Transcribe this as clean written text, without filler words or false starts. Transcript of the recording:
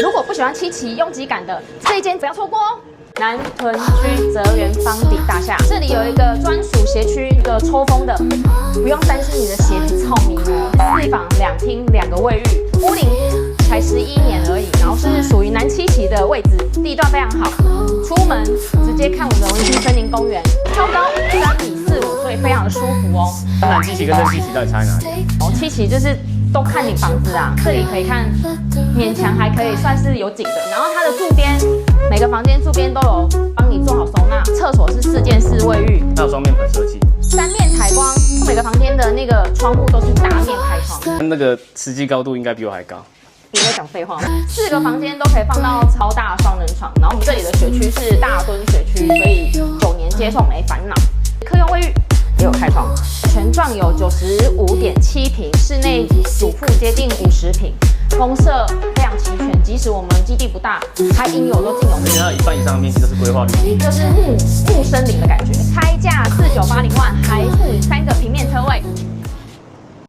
如果不喜欢七期拥挤感的，这一间不要错过哦。南屯区泽园方鼎大厦，这里有一个专属鞋区，一个抽风的，不用担心你的鞋子臭迷哦。4房2厅2个卫浴，屋龄才11年而已，然后是属于南七期的位置，地段非常好，出门直接看我们的文心森林公园，超高3.45米，所以非常的舒服哦。南七期跟这七期到底差在哪里？哦，七期就是都看你房子啊，这里可以看，勉强还可以算是有景的。然后它的柱边，每个房间柱边都有帮你做好收纳，厕所是4间式卫浴，它有双面粉设计3面采光，每个房间的那个窗户都是大面开窗。那个实际高度应该比我还高。你在讲废话吗？4个房间都可以放到超大的双人床，然后我们这里的学区是大墩学区，所以9年接送没烦恼。客用卫浴也有开窗，全幢有95.7坪，室内主妇接近50坪，公设非常齐全。即使我们基地不大，它应有都尽有。而且它有1半以上的面积都是规划绿地，就是木森林的感觉。开价4980万。